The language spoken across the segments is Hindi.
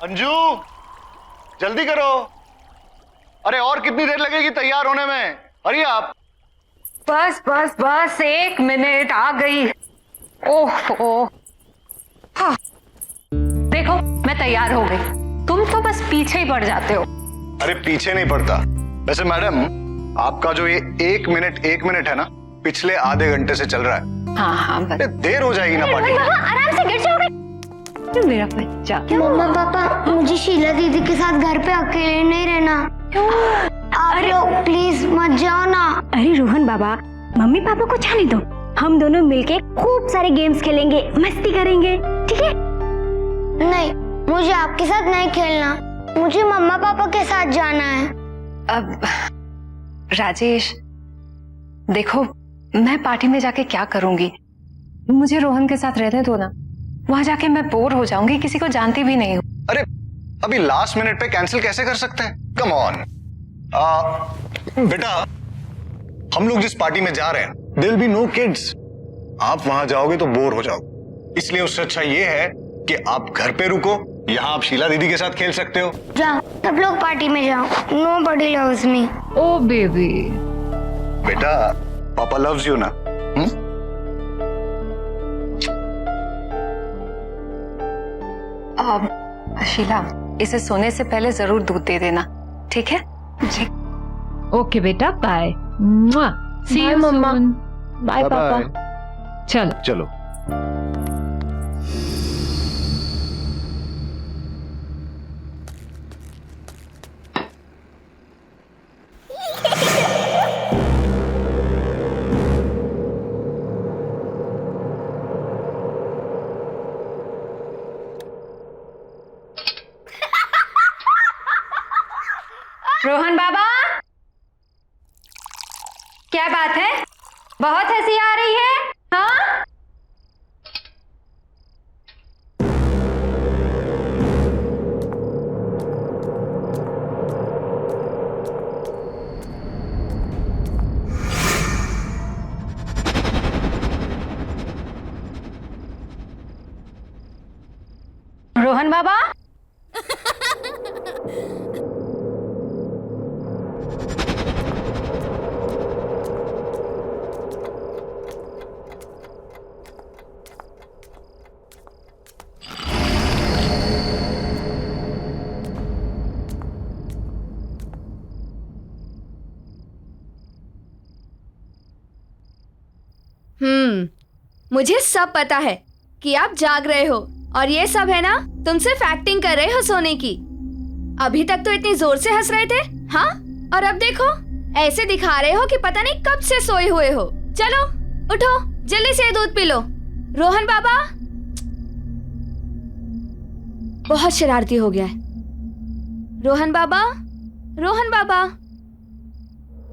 अंजू, जल्दी करो। अरे और कितनी देर लगेगी तैयार होने में? अरे आप। बस बस बस 1 मिनट, आ गई। ओह हाँ, देखो मैं तैयार हो गई। तुम तो बस पीछे ही पड़ जाते हो। अरे पीछे नहीं पड़ता। वैसे मैडम, आपका जो ये 1 मिनट है ना, पिछले आधे घंटे से चल रहा है। हाँ हाँ बस। देर हो जाएगी ना पार्टी। आराम से गिर जाओगे। मेरा बच्चा। मम्मा पापा, मुझे शीला दीदी के साथ घर पे अकेले नहीं रहना। आप लोग प्लीज मत जाओ ना। अरे रोहन बाबा, मम्मी पापा को जाने दो। हम दोनों मिलके खूब सारे गेम्स खेलेंगे, मस्ती करेंगे, ठीक है? नहीं, मुझे आपके साथ नहीं खेलना। मुझे मम्मा पापा के साथ जाना है। अब राजेश, देखो मैं पार्टी में जाके क्या करूंगी? मुझे रोहन के साथ रहने दो ना। वहां जाके मैं बोर हो जाऊंगी, किसी को जानती भी नहीं हूँ। अरे अभी लास्ट मिनट पे कैंसिल कैसे कर सकते हैं? Come on. बेटा, हम लोग जिस पार्टी में जा रहे हैं, there will be no kids. आप वहां जाओगे तो बोर हो जाओगे। इसलिए उससे अच्छा ये है कि आप घर पे रुको। यहाँ आप शीला दीदी के साथ खेल सकते हो। जाओ, सब लोग पार्टी में जाओ। Nobody loves me। ओ बेबी। बेटा, पापा लव्स यू ना। शीला, इसे सोने से पहले जरूर दूध दे देना, ठीक है? जी। ओके बेटा, बाय। सी यू मम्मा। सून। बाय पापा। चलो चलो। रोहन बाबा, क्या बात है? बहुत हंसी आ रही है, हाँ? रोहन बाबा, मुझे सब पता है कि आप जाग रहे हो और ये सब है ना, तुम सिर्फ एक्टिंग कर रहे हो सोने की। अभी तक तो इतनी जोर से हंस रहे थे, हाँ? और अब देखो, ऐसे दिखा रहे हो कि पता नहीं कब से सोए हुए हो। चलो उठो, जल्दी से दूध पी लो। रोहन बाबा, बहुत शरारती हो गया है। रोहन बाबा, रोहन बाबा,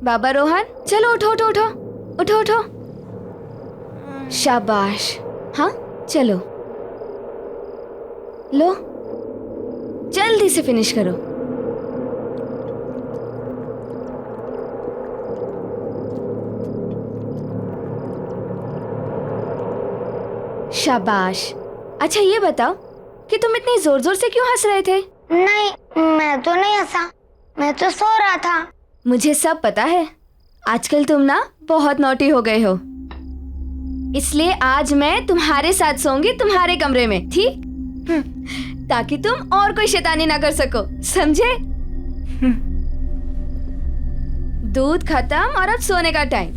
बाबा रोहन, चलो उठो उठो उठो उठो उठो। शाबाश, हाँ चलो, लो जल्दी से फिनिश करो। शाबाश। अच्छा ये बताओ कि तुम इतनी जोर जोर से क्यों हंस रहे थे? नहीं, मैं तो नहीं हंसा, मैं तो सो रहा था। मुझे सब पता है, आजकल तुम ना बहुत नॉटी हो गए हो। इसलिए आज मैं तुम्हारे साथ सोऊंगी, तुम्हारे कमरे में, ठीक? ताकि तुम और कोई शैतानी ना कर सको, समझे? दूध खत्म और अब सोने का टाइम।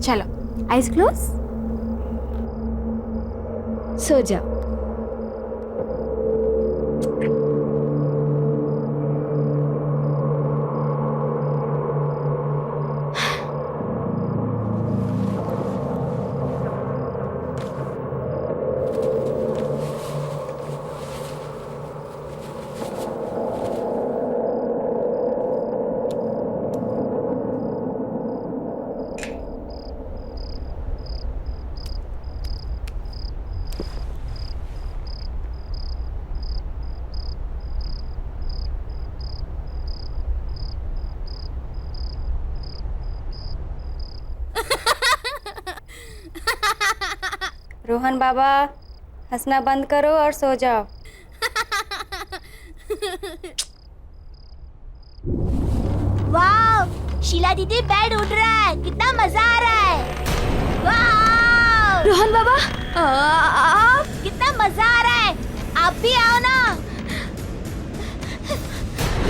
चलो, आइज क्लोज, सो जाओ। रोहन बाबा, हंसना बंद करो और सो जाओ। वाह, शीला दीदी बेड उठ रहा है, कितना मजा आ रहा है। वाह, रोहन बाबा, कितना मजा आ रहा है, आप भी आओ ना।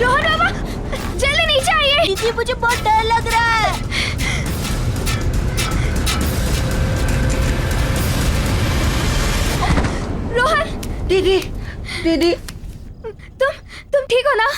रोहन बाबा, जल्दी नीचे आइए। दीदी मुझे बहुत डर लग रहा है। रोहन, दीदी, दीदी, तुम ठीक हो ना?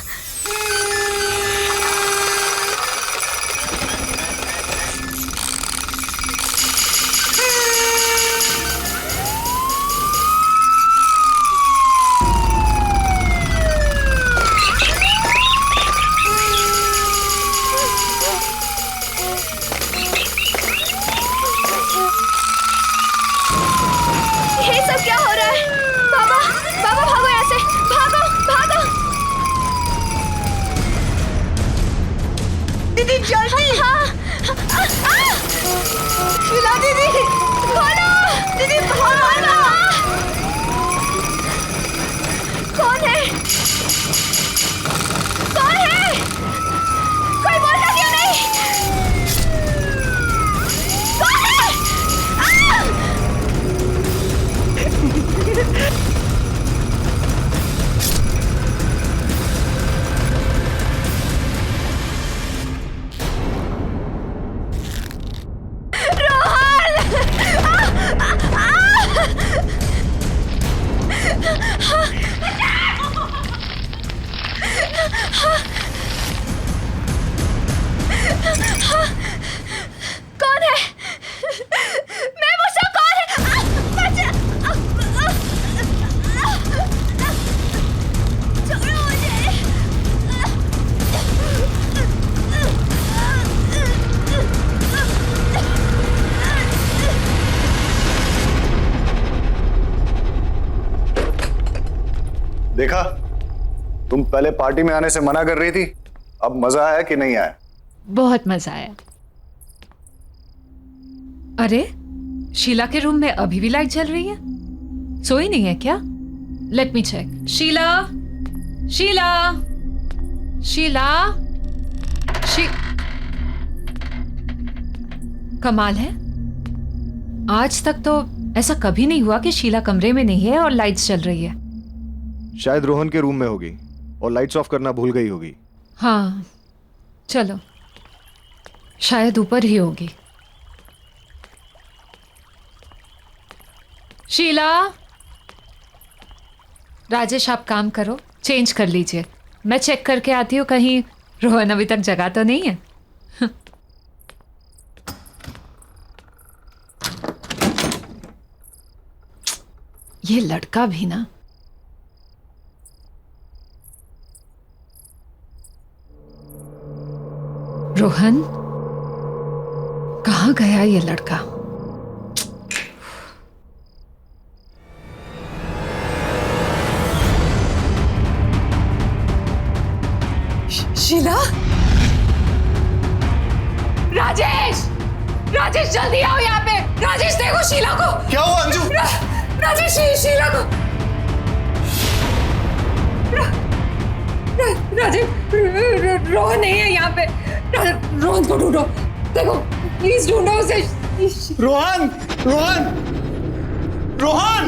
ये सब क्या हो रहा है? बाबा, बाबा भागो यहाँ से, भागो, भागो। दीदी जल्दी। हाँ, शीला दीदी, खोलो, दीदी खोलो। कौन है? कौन है? कोई बोलता क्यों नहीं? कौन है? कौन है? मैं पूछा कौन है? बच्चा! छोड़ो मुझे! देखा, तुम पहले पार्टी में आने से मना कर रही थी, अब मजा आया कि नहीं आया? बहुत मजा आया। अरे, शीला के रूम में अभी भी लाइट जल रही है? सोई नहीं है क्या? Let me check. Sheela, Sheela, Sheela, कमाल है, आज तक तो ऐसा कभी नहीं हुआ कि शीला कमरे में नहीं है और लाइट्स जल रही है। शायद रोहन के रूम में होगी और लाइट्स ऑफ करना भूल गई होगी। हाँ, चलो, शायद ऊपर ही होगी। शीला, राजेश आप काम करो, चेंज कर लीजिए, मैं चेक करके आती हूँ कहीं रोहन अभी तक जगा तो नहीं है। ये लड़का भी ना। रोहन, कहाँ गया ये लड़का? शीला, राजेश, राजेश जल्दी आओ यहाँ पे। राजेश देखो शीला को। क्या हुआ अंजू? राजेश, शीला को। राजेश, रोहन नहीं है यहाँ पे। रोहन को ढूंढो, देखो प्लीज ढूंढो उसे। रोहन, रोहन, रोहन!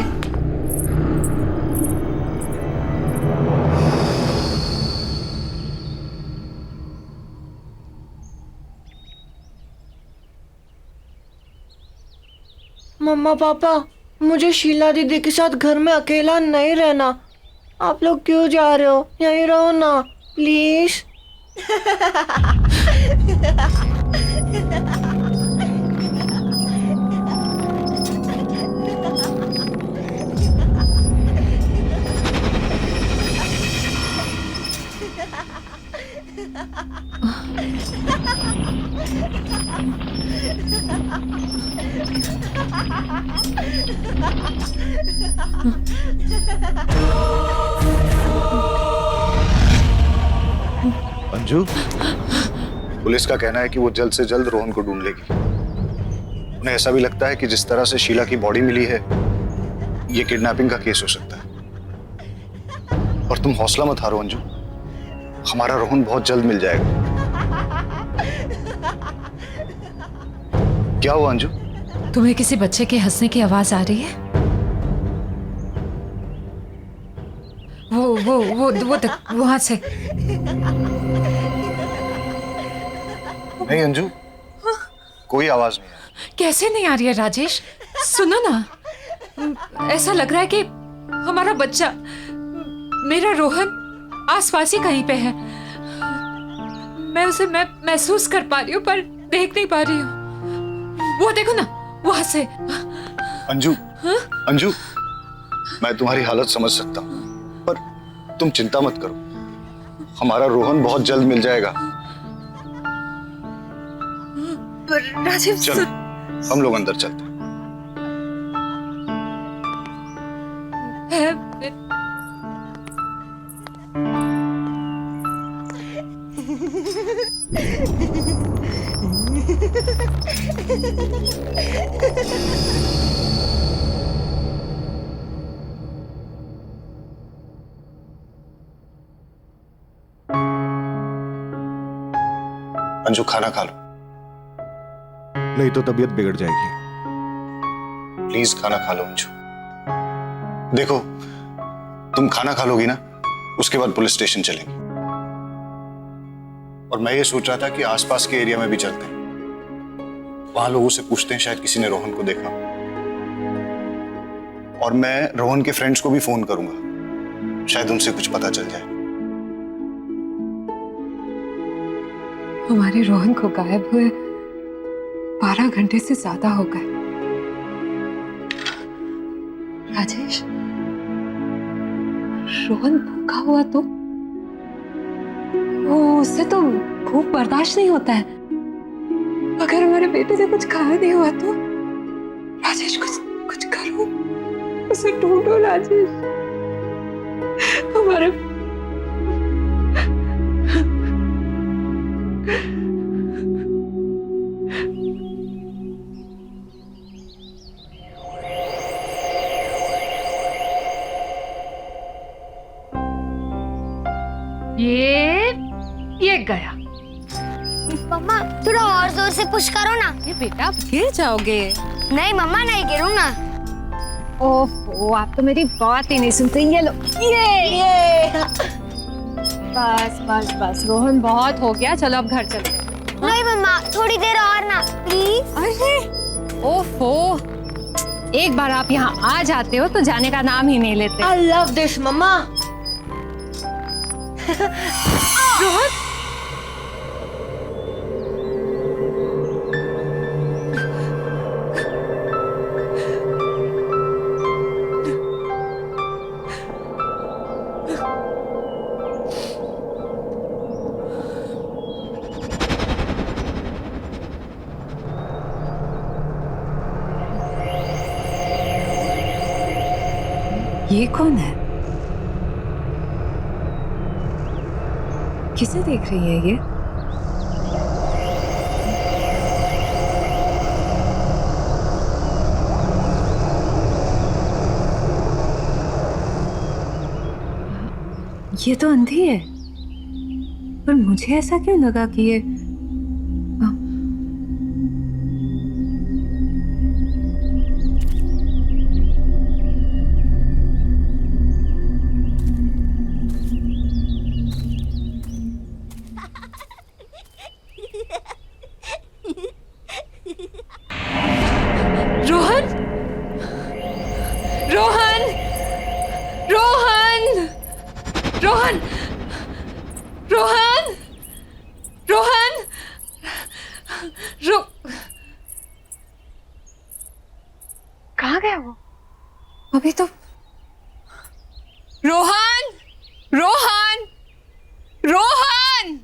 मम्मा पापा, मुझे शीला दीदी के साथ घर में अकेला नहीं रहना। आप लोग क्यों जा रहे हो? यहीं रहो ना प्लीज। अंजू, पुलिस का कहना है कि वो जल्द से जल्द रोहन को ढूंढ लेगी। उन्हें ऐसा भी लगता है कि जिस तरह से शीला की बॉडी मिली है, ये किडनैपिंग का केस हो सकता है। और तुम हौसला मत हारो अंजू, हमारा रोहन बहुत जल्द मिल जाएगा। क्या हुआ अंजू? तुम्हें किसी बच्चे के हंसने की आवाज आ रही है? वो तक वहां से। नहीं अंजू, कोई आवाज नहीं है। कैसे नहीं आ रही है राजेश? सुनो ना, ऐसा लग रहा है कि हमारा बच्चा, मेरा रोहन आसपास ही कहीं पे है। मैं उसे महसूस कर पा रही हूँ पर देख नहीं पा रही हूँ। वो देखो ना, वहां से। अंजू, अंजू, मैं तुम्हारी हालत समझ सकता हूँ, पर तुम चिंता मत करो, हमारा रोहन बहुत जल्द मिल जाएगा। राजीव, चलो, हम लोग अंदर चलते हैं। अंजू, खाना खा लो। नहीं तो तबीयत बिगड़ जाएगी। प्लीज खाना खा लो अंजू। देखो, तुम खाना खा लोगी ना, उसके बाद पुलिस स्टेशन चलेंगे। और मैं ये सोच रहा था कि आसपास के एरिया में भी चलते हैं, वहां लोगों से पूछते हैं, शायद किसी ने रोहन को देखा। और मैं रोहन के फ्रेंड्स को भी फोन करूंगा, शायद उनसे कुछ पता चल जाए। हमारे रोहन को गायब हुए 12 घंटे से ज्यादा हो गए। राजेश, रोहन भूखा हुआ तो उससे तो भूख बर्दाश्त नहीं होता है। अगर हमारे बेटे से कुछ खाया नहीं हुआ तो राजेश, कुछ करो, उसे ढूंढो राजेश। हमारे ये गया। मम्मा थोड़ा और जोर से पुश करो ना। ये बेटा, आप गिर जाओगे। नहीं मम्मा, नहीं गिरूंगा। ओहो, आप तो मेरी बात ही नहीं सुनते। ये लो, ये बस बस बस, रोहन बहुत हो गया, चलो अब घर चलते हैं। नहीं मम्मा, थोड़ी देर और ना प्लीज। अरे ओहो, एक बार आप यहाँ आ जाते हो तो जाने का नाम ही नहीं लेते। आई लव दिस मम्मा। रोहन, ये कौन है? किसे देख रही है ये? ये तो अंधी है, पर मुझे ऐसा क्यों लगा कि ये रोहन, रोहन, रोहन, रोहन, रोहन, रोहन, कहाँ गया वो? अभी तो रोहन, रोहन, रोहन,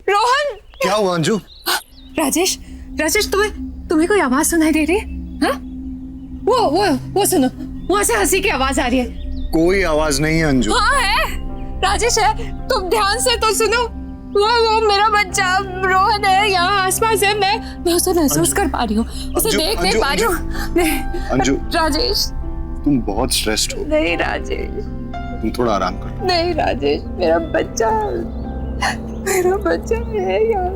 रोहन। क्या हुआ अंजू? राजेश, राजेश, तुम्हें कोई आवाज सुनाई दे रही है? हाँ? वो सुनो, वहां से हंसी की आवाज आ रही है। कोई आवाज नहीं है अंजू। हाँ है, राजेश है, तुम ध्यान से तो सुनो। वो मेरा बच्चा रोहन है, यहाँ आसपास है। मैं उसे महसूस कर पा रही हूँ, उसे देख नहीं पा रही हूँ। अंजू, राजेश, तुम बहुत स्ट्रेस्ड हो। नहीं राजेश, तुम थोड़ा आराम करो। नहीं राजेश, मेरा बच्चा है यार।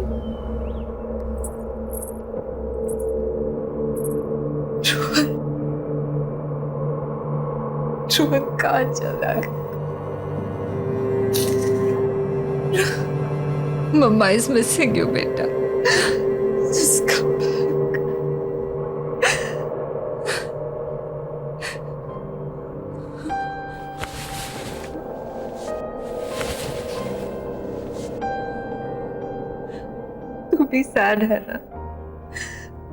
रोहन कहाँ चला गया? मम्मा इज मिसिंग यू बेटा। Just come back. तू भी सैड है ना?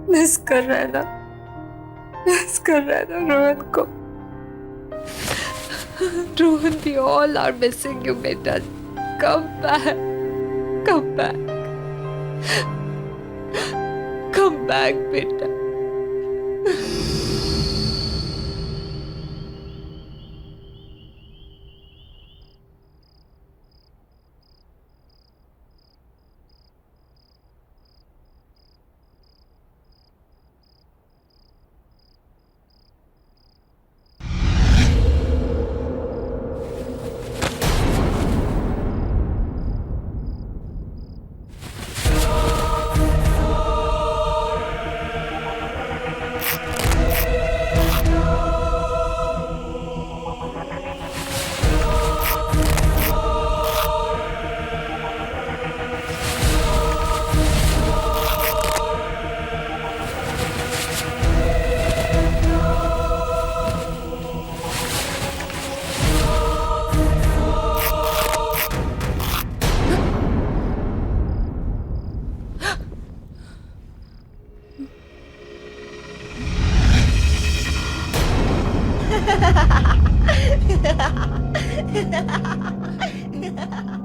मिस कर रहा है ना रोहन को? Rohan, we all are missing you बेटा। Come back, come back, come back बेटा।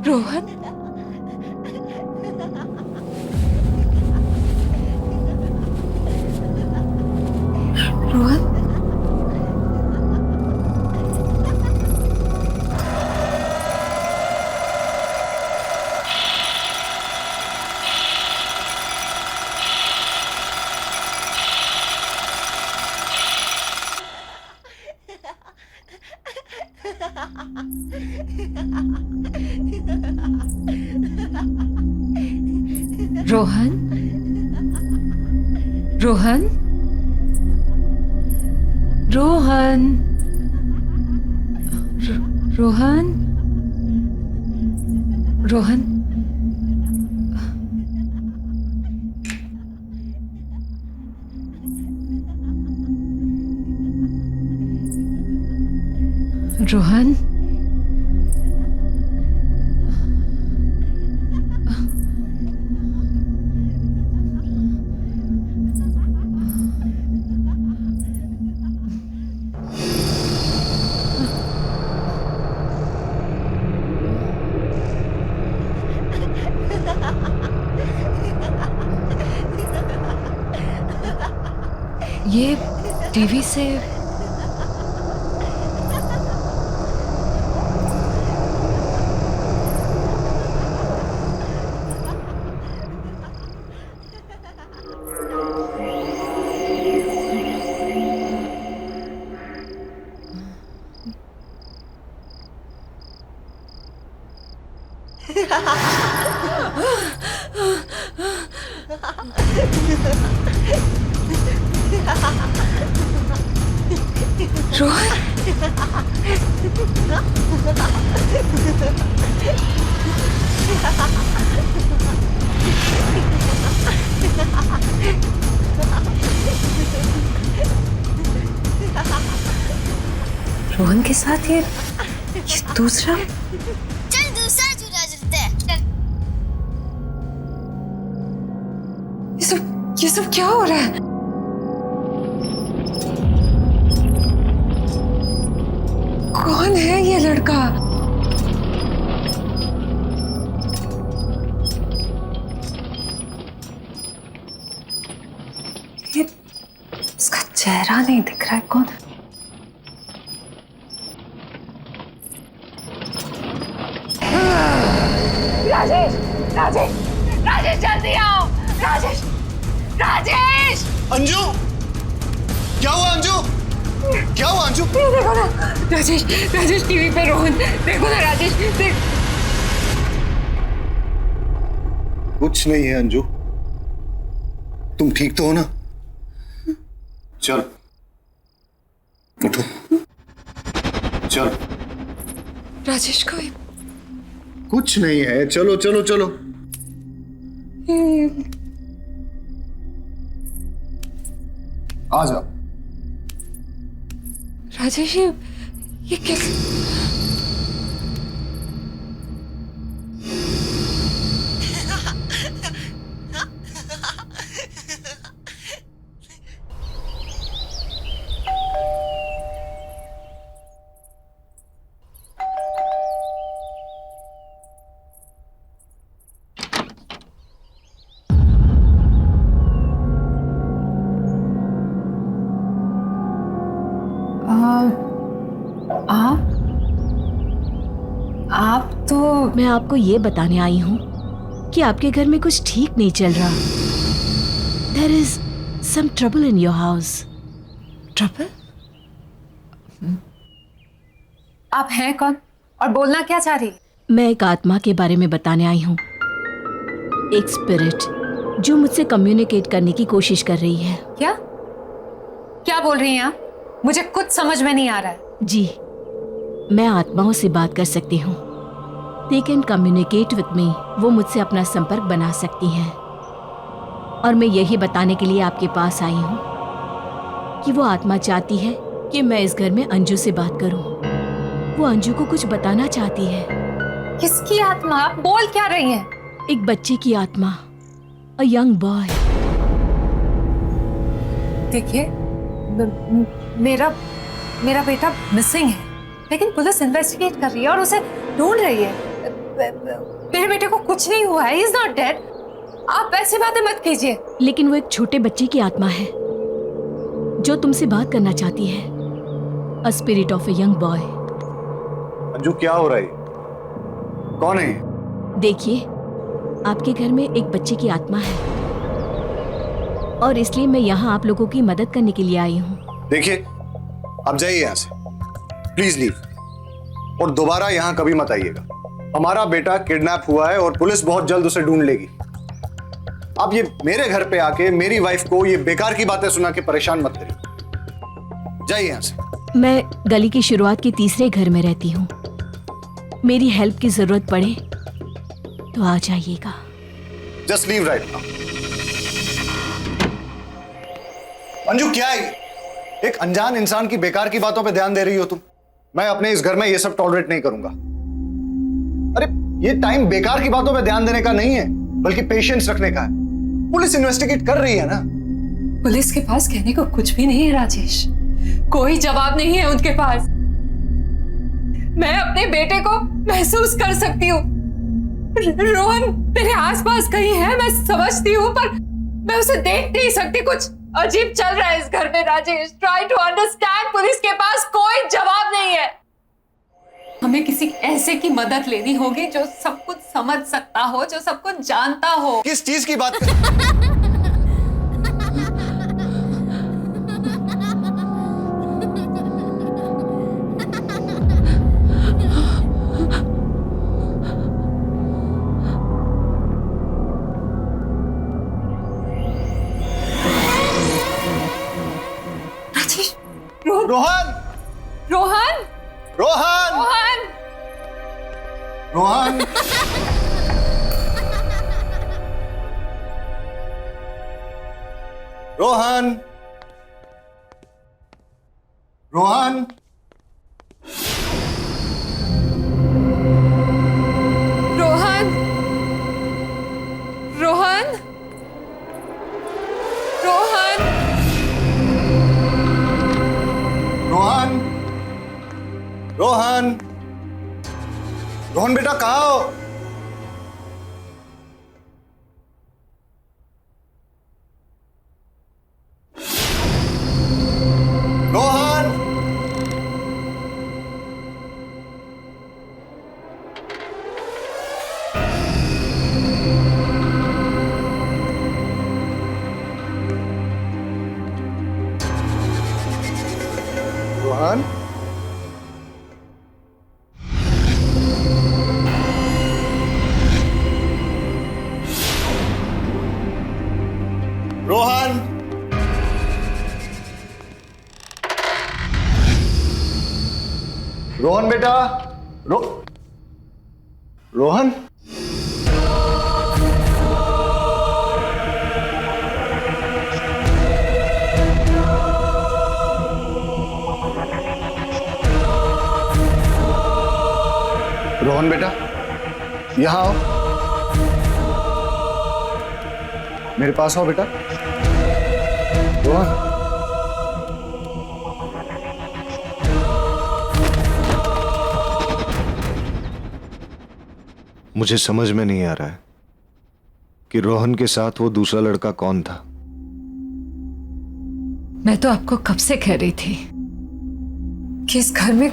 रोहन, रोहन, रोहन, रोहन, रोहन, रोहन, रोहन, रोहन, ये टीवी से रोहन, रोहन के साथ ये दूसरा। चल दूसरा चूल्हा जलते हैं। ये सब क्या हो रहा है? कौन है ये लड़का? ये इसका चेहरा नहीं दिख रहा है। कौन? राजेश, राजेश, राजेश जल्दी आओ। राजेश, राजेश। अंजू, क्या हुआ अंजू? क्या हुआ अंजू? देखो ना राजेश, राजेश टीवी पे रोहन, देखो ना राजेश, देख। कुछ नहीं है अंजू, तुम ठीक तो हो ना? चल उठो, चल। राजेश को कुछ नहीं है, चलो चलो चलो। आ जाओ। राजेश ये कैसे? आप तो मैं आपको ये बताने आई हूँ कि आपके घर में कुछ ठीक नहीं चल रहा। There is some trouble in your house. Trouble? आप हैं कौन और बोलना क्या चाह रही? मैं एक आत्मा के बारे में बताने आई हूँ, एक स्पिरिट जो मुझसे कम्युनिकेट करने की कोशिश कर रही है। क्या क्या बोल रही हैं आप? मुझे कुछ समझ में नहीं आ रहा है। जी, मैं आत्माओं से बात कर सकती हूँ। They can communicate with me. वो मुझसे अपना संपर्क बना सकती हैं। और मैं यही बताने के लिए आपके पास आई हूँ कि वो आत्मा चाहती है कि मैं इस घर में अंजू से बात करूँ। वो अंजू को कुछ बताना चाहती है। किसकी आत्मा? आप बोल क्या रही हैं? एक बच्चे की आत्मा, a young boy. देखिए, मेरा बेटा मिसिंग है, लेकिन पुलिस इन्वेस्टिगेट कर रही है और उसे ढूंढ रही है। मेरे बेटे को कुछ नहीं हुआ है, he is not dead. आप ऐसी बातें मत कीजिए। लेकिन वो एक छोटे बच्चे की आत्मा है जो तुमसे बात करना चाहती है। A spirit of a young boy. Anju क्या हो रहा है? कौन है? देखिए, आपके घर में एक बच्चे की आत्मा है और इसलिए मैं यहाँ आप लोगों की मदद करने के लिए आई हूँ। देखिए, आप जाइए यहाँ से, प्लीज लीव, और दोबारा यहाँ कभी मत आइएगा। हमारा बेटा किडनैप हुआ है और पुलिस बहुत जल्द उसे ढूंढ लेगी। आप ये मेरे घर पे आके मेरी वाइफ को ये बेकार की बातें सुना के परेशान मत करिए। जाइए यहाँ से। मैं गली की शुरुआत के तीसरे घर में रहती हूँ। मेरी हेल्प की जरूरत पड़े तो आ जाइएगा। Just leave right now. Anju क्या है? एक अनजान इंसान की बेकार की बातों पे ध्यान दे रही हो तुम। मैं अपने इस घर में ये सब टॉलरेट नहीं करूंगा। अरे ये टाइम बेकार की बातों पे ध्यान देने का नहीं है, बल्कि पेशेंस रखने का है। पुलिस इन्वेस्टिगेट कर रही है ना। पुलिस के पास कहने को कुछ भी नहीं है राजेश, कोई जवाब नहीं है उनके पास। मैं अपने बेटे को महसूस कर सकती हूँ। रोहन मेरे आसपास कहीं है, मैं समझती हूँ, पर मैं उसे देख नहीं सकती। कुछ अजीब चल रहा है इस घर में Rajesh. Try to understand. Police के पास कोई जवाब नहीं है। हमें किसी ऐसे की मदद लेनी होगी जो सब कुछ समझ सकता हो, जो सब कुछ जानता हो। किस चीज की बात कर? रोहन, रोहन, रोहन, रोहन, रोहन, रोहन, रोहन, रोहन, रोहन, रोहन, रोहन, रोहन, रोहन बेटा कहाँ हो? रोहन, रोहन बेटा, रोहन। रोहन बेटा, यहां आओ, मेरे पास आओ बेटा। रोहन, मुझे समझ में नहीं आ रहा है कि रोहन के साथ वो दूसरा लड़का कौन था। मैं तो आपको कब से कह रही थी कि इस घर में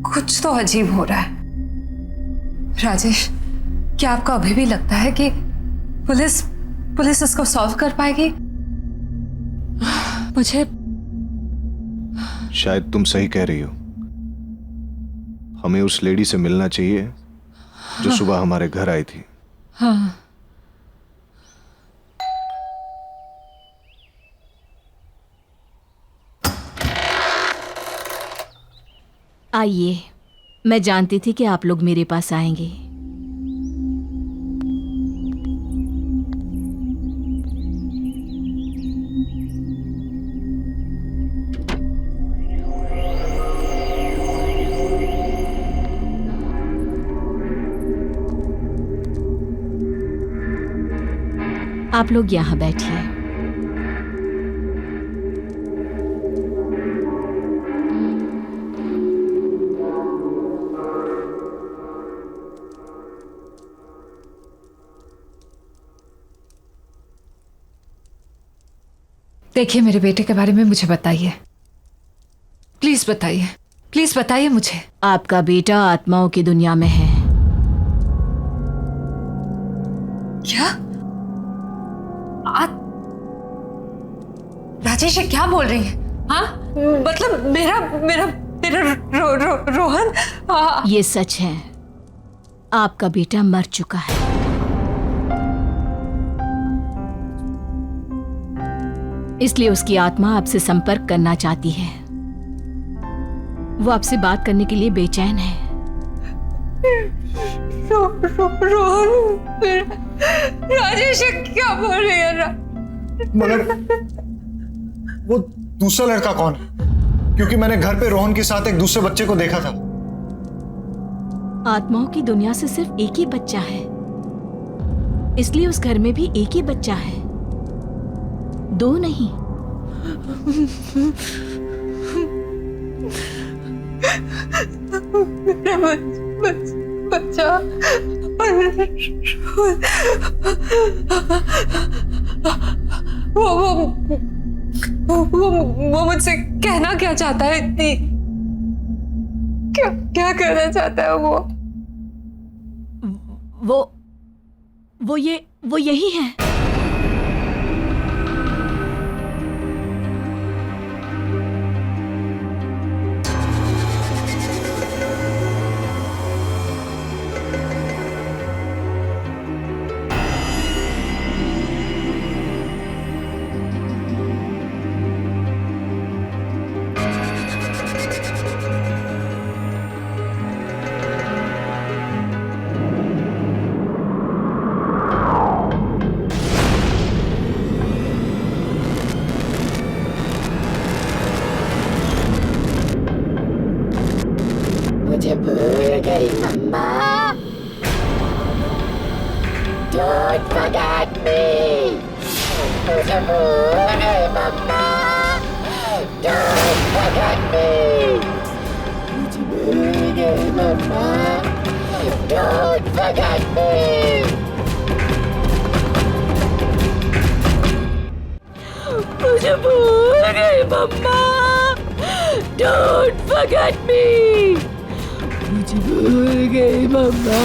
कुछ तो अजीब हो रहा है। राजेश, क्या आपको अभी भी लगता है कि पुलिस इसको सॉल्व कर पाएगी? मुझे शायद तुम सही कह रही हो। हमें उस लेडी से मिलना चाहिए जो सुबह हमारे घर आई थी। हाँ, आइए, मैं जानती थी कि आप लोग मेरे पास आएंगे। आप लोग यहाँ बैठिए। देखिए, मेरे बेटे के बारे में मुझे बताइए, प्लीज बताइए, प्लीज बताइए मुझे। आपका बेटा आत्माओं की दुनिया में है। क्या? राजेश, ये क्या बोल रही है? हाँ, मतलब मेरा मेरा मेरा रोहन। ये सच है, आपका बेटा मर चुका है। इसलिए उसकी आत्मा आपसे संपर्क करना चाहती है। वो आपसे बात करने के लिए बेचैन है। रोहन, राजेश क्या बोल रही है? मगर वो दूसरा लड़का कौन है? क्योंकि मैंने घर पे रोहन के साथ एक दूसरे बच्चे को देखा था। आत्माओं की दुनिया से सिर्फ एक ही बच्चा है, इसलिए उस घर में भी एक ही बच्चा है, दो नहीं। मेरा बच्चा वो मुझसे कहना क्या चाहता है? क्या कहना चाहता है वो यही है। मुझे भूल गई मम्मा। Don't forget me। मुझे भूल गई मम्मा। Don't forget me। मुझे भूल गई मम्मा। Don't forget me। मुझे भूल गई मम्मा। Don't forget me। मुझे भूल गई मम्मा।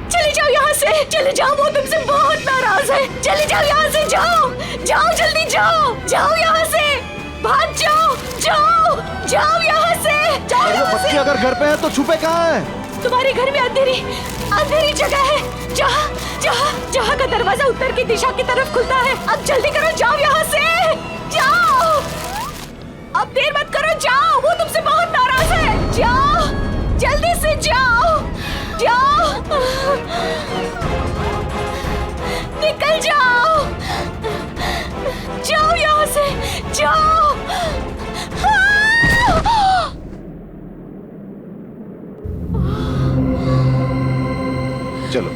चले जाओ यहाँ से, चले जाओ, वो तुमसे बहुत नाराज है। चले जाओ यहाँ से, जाओ जाओ, जल्दी जाओ, जाओ यहाँ से, भाग जाओ, जाओ जाओ यहाँ से, जाओ यहाँ से। अगर घर पे है तो छुपे कहाँ है? तुम्हारे घर में अंधेरी जगह है, जहाँ का दरवाजा उत्तर की दिशा की तरफ खुलता है। अब जल्दी करो, जाओ यहाँ से, जाओ, अब देर मत करो, जाओ, वो तुमसे बहुत नाराज है, जाओ। जाओ। चलो।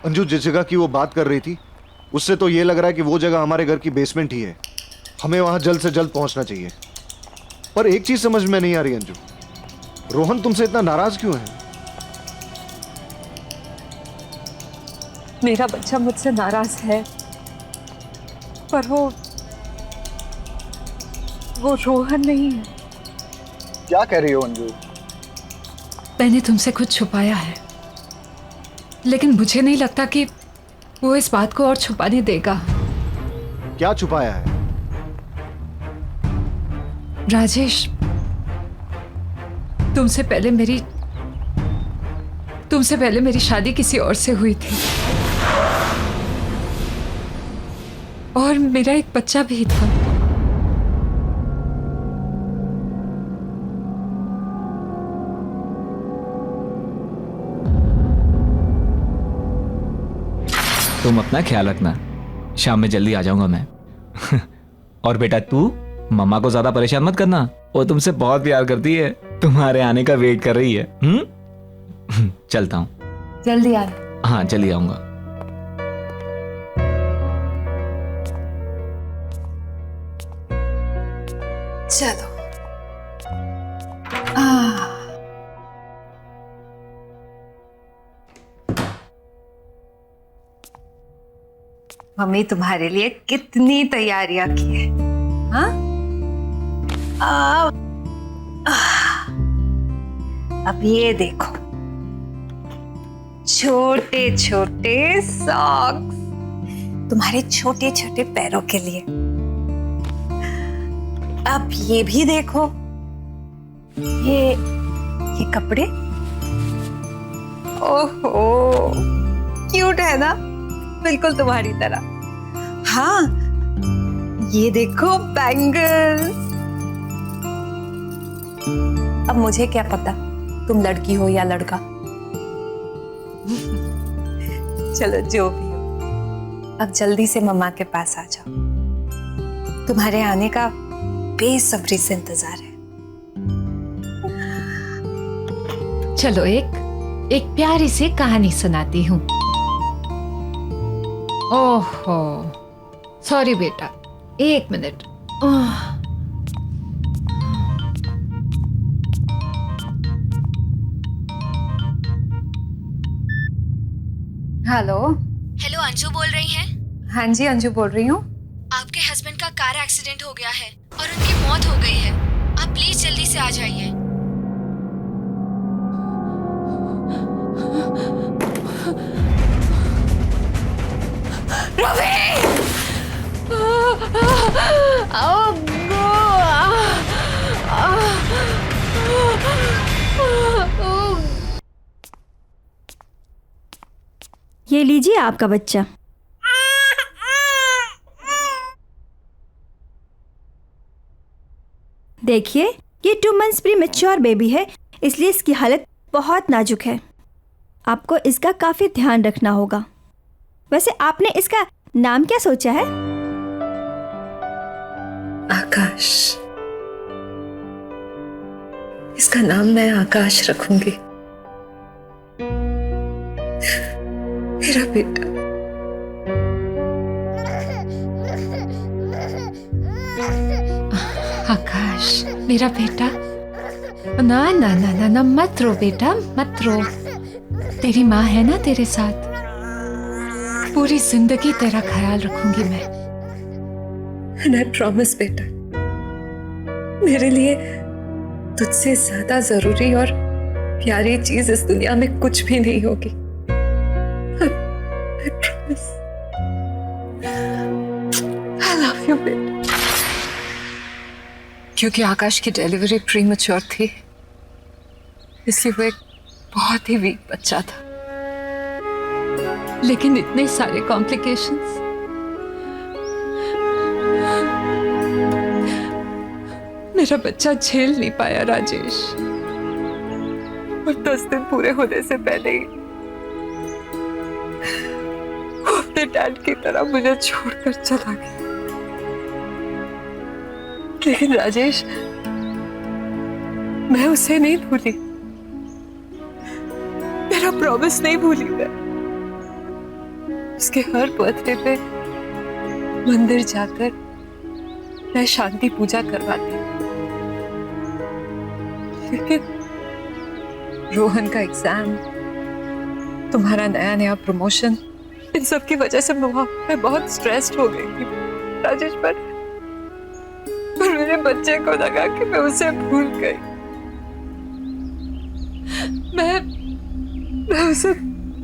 अंजू जिस जगह की वो बात कर रही थी उससे तो ये लग रहा है कि वो जगह हमारे घर की बेसमेंट ही है। हमें वहां जल्द से जल्द पहुंचना चाहिए। पर एक चीज समझ में नहीं आ रही अंजू, रोहन तुमसे इतना नाराज क्यों है? मेरा बच्चा मुझसे नाराज है, पर वो रोहन नहीं है। क्या कह रही हो अंजू? मैंने तुमसे कुछ छुपाया है, लेकिन मुझे नहीं लगता कि वो इस बात को और छुपाने देगा। क्या छुपाया है? राजेश, तुमसे पहले मेरी शादी किसी और से हुई थी और मेरा एक बच्चा भी था। तुम अपना ख्याल रखना, शाम में जल्दी आ जाऊंगा मैं। और बेटा तू मम्मा को ज्यादा परेशान मत करना, वो तुमसे बहुत प्यार करती है, तुम्हारे आने का वेट कर रही है। चलता हूँ। जल्दी आना। हाँ जल्दी आऊंगा। चलो। मम्मी तुम्हारे लिए कितनी तैयारियां की है। हाँ? अब ये देखो, छोटे छोटे सॉक्स तुम्हारे छोटे छोटे पैरों के लिए। अब ये भी देखो, ये कपड़े। ओहो, क्यूट है ना, बिल्कुल तुम्हारी तरह। हाँ, ये देखो बैंगल्स। अब मुझे क्या पता तुम लड़की हो या लड़का। चलो जो भी हो, अब जल्दी से मम्मा के पास आ जाओ। तुम्हारे आने का बेसब्री से इंतजार है। चलो एक प्यारी सी कहानी सुनाती हूँ। ओहो, सॉरी बेटा, एक मिनट। हेलो। हेलो, अंजू बोल रही हैं? हाँ जी, अंजू बोल रही हूँ। आपके हस्बैंड का कार एक्सीडेंट हो गया है और उनकी मौत हो गई है। आप प्लीज जल्दी से आ जाइए। ये लीजिए आपका बच्चा। देखिए, ये 2 मंथ्स प्रीमैच्योर बेबी है, इसलिए इसकी हालत बहुत नाजुक है। आपको इसका काफी ध्यान रखना होगा। वैसे आपने इसका नाम क्या सोचा है? आकाश। इसका नाम मैं आकाश रखूंगी। मेरा बेटा। आकाश, मेरा बेटा। ना ना ना ना ना, मत रो बेटा, मत रो। तेरी माँ है ना तेरे साथ, पूरी जिंदगी तेरा ख्याल रखूंगी मैं। And I promise बेटा, मेरे लिए तुझसे ज्यादा जरूरी और प्यारी चीज इस दुनिया में कुछ भी नहीं होगी। I promise. I love you बेटा। क्योंकि आकाश की डिलीवरी प्रीमैच्योर थी, इसलिए वो एक बहुत ही वीक बच्चा था। लेकिन इतने सारे कॉम्प्लिकेशंस, मेरा बच्चा झेल नहीं पाया राजेश, और 10 दिन पूरे होने से पहले ही वो अपने डैड की तरह मुझे छोड़कर चला गया। लेकिन राजेश, मैं उसे नहीं भूली, मेरा प्रॉमिस नहीं भूली। मैं उसके हर बर्थडे पे मंदिर जाकर मैं शांति पूजा करवाती। लेकिन रोहन का एग्जाम, तुम्हारा नया नया प्रमोशन, इन सब की वजह से मैं बहुत स्ट्रेस्ड हो गई थी राजेश। पर मेरे बच्चे को लगा कि मैं उसे भूल गई। मैं उसे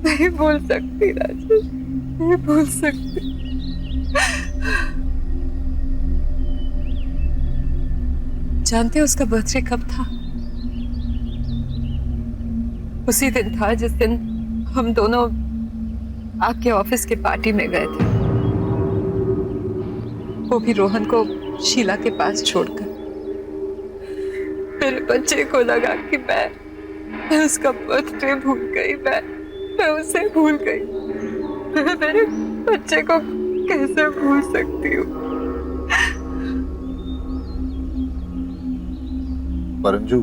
नहीं भूल सकती राजेश, नहीं भूल सकती। जानते हो उसका बर्थडे कब था? उसी दिन था जिस दिन हम दोनों आपके ऑफिस की पार्टी में गए थे, वो भी रोहन को शीला के पास छोड़कर। मेरे बच्चे को लगा कि मैं उसका बर्थडे भूल गई, मैं उसे भूल गई। मैं मेरे बच्चे को कैसे भूल सकती हूँ? पर अंजू,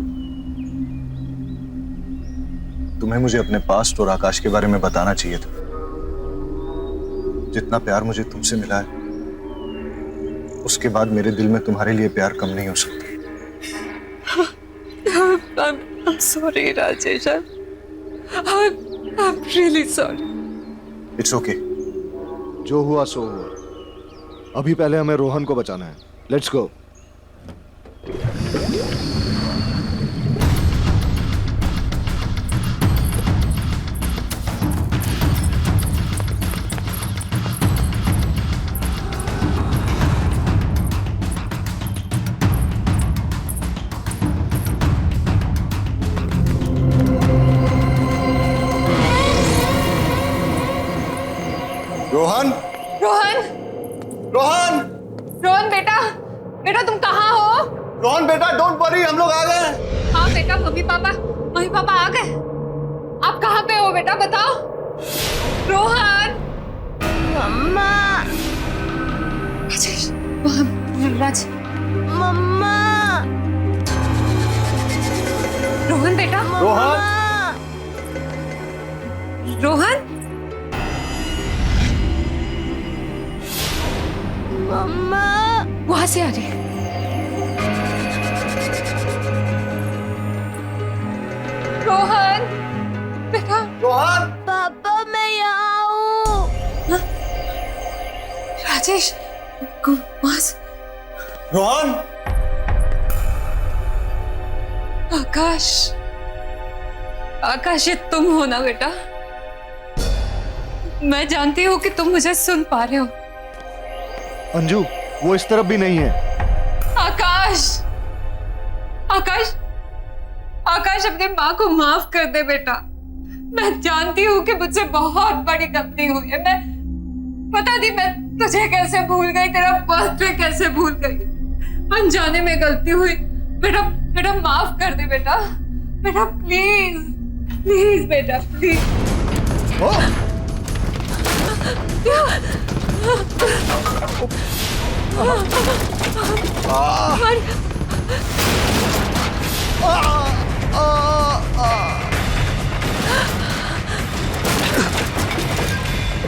तुम्हें मुझे अपने पास्ट और आकाश के बारे में बताना चाहिए था। जितना प्यार मुझे तुमसे मिला है, उसके बाद मेरे दिल में तुम्हारे लिए प्यार कम नहीं हो सकता। I'm sorry, Rajesh. I'm really sorry. It's okay. जो हुआ सो हुआ। अभी पहले हमें रोहन को बचाना है। Let's go. रोहन, रोहन, रोहन, रोहन बेटा, बेटा तुम कहाँ हो? रोहन बेटा, डोंट वरी, हम लोग आ गए। हाँ बेटा, मम्मी पापा आ गए। आप कहाँ पे हो बेटा, बताओ। रोहन, मम्मा, राजेश, राज, मम्मा, रोहन बेटा, रोहन, रोहन, मम्मा, वहां से आ रही है। रोहन बेटा, रोहन, पापा मैं यहाँ हूँ। राजेश, रोहन, आकाश, आकाश, ये तुम हो ना बेटा? मैं जानती हूँ कि तुम मुझे सुन पा रहे हो। अंजू, वो इस तरफ भी नहीं है। आकाश, आकाश, आकाश, अपनी माँ को माफ कर दे बेटा। मैं जानती हूँ कि मुझसे बहुत बड़ी गलती हुई है। मैं पता नहीं मैं तुझे कैसे भूल गई, तेरा बर्थडे कैसे भूल गई। अनजाने में गलती हुई बेटा, बेटा माफ कर दे बेटा, बेटा प्लीज, प्लीज बेटा, प्लीज।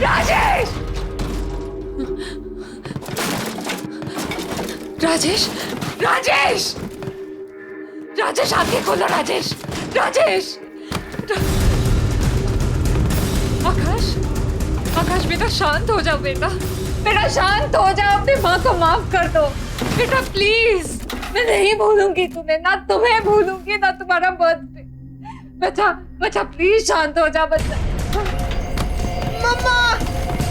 राजेश, राजेश, राजेश, राजेश, आंखें खोलो राजेश, राजेश। आकाश, आकाश बेटा शांत हो जाओ बेटा, बेटा शांत हो जाओ, अपनी माँ को माफ कर दो बेटा प्लीज। मैं नहीं भूलूंगी तुम्हें, ना तुम्हें भूलूंगी, ना तुम्हारा बर्थडे। बच्चा, बच्चा प्लीज शांत हो जा बच्चा। मम्मा,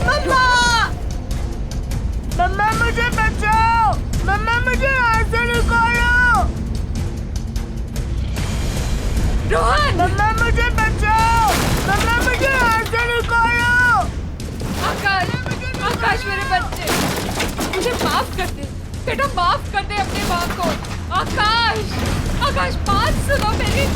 मम्मा, मम्मा मुझे बचाओ, मम्मा मुझे यहाँ से निकालो। रोहन, मम्मा मुझे बचाओ, मम्मा मुझे यहाँ से निकालो। आकाश, आकाश मेरे बच्चे, मुझे माफ कर दे बेटा, माफ कर दे अपनी माँ को। आकाश, आकाश बात सुनो मेरी।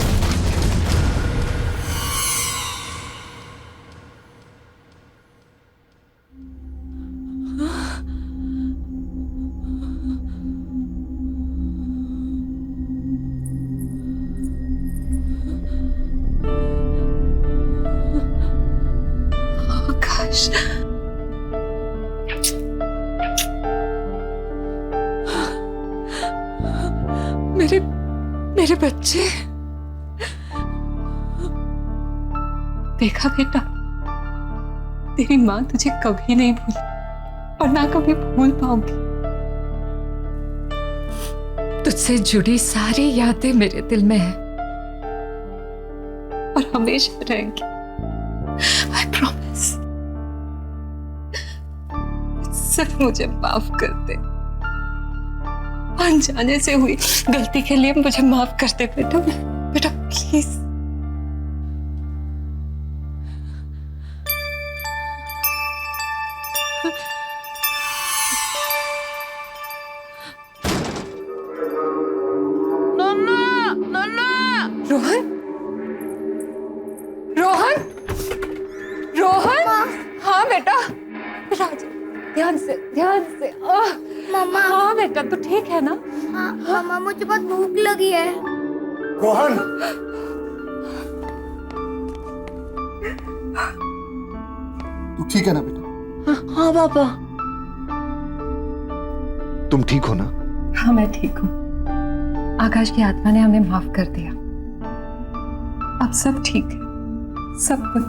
आकाश, मेरे बच्चे। देखा बेटा, तेरी माँ तुझे कभी नहीं भूली और ना कभी भूल पाऊंगी। तुझसे जुड़ी सारी यादें मेरे दिल में हैं और हमेशा रहेंगी। I promise। सिर्फ मुझे माफ कर दे। अनजाने से हुई गलती के लिए मुझे माफ कर दे बेटा, बेटा प्लीज। नन्ना, नन्ना। रोहन, रोहन, रोहन। हाँ बेटा, राज, ध्यान से, ध्यान से। मम्मा। हाँ बेटा, तू ठीक है ना? हाँ मम्मा, मुझे बहुत भूख लगी है। रोहन, तू ठीक है ना बेटा? हाँ पापा। तुम ठीक हो ना? हाँ मैं ठीक हूँ। आकाश की आत्मा ने हमें माफ कर दिया। अब सब ठीक है, सब कुछ।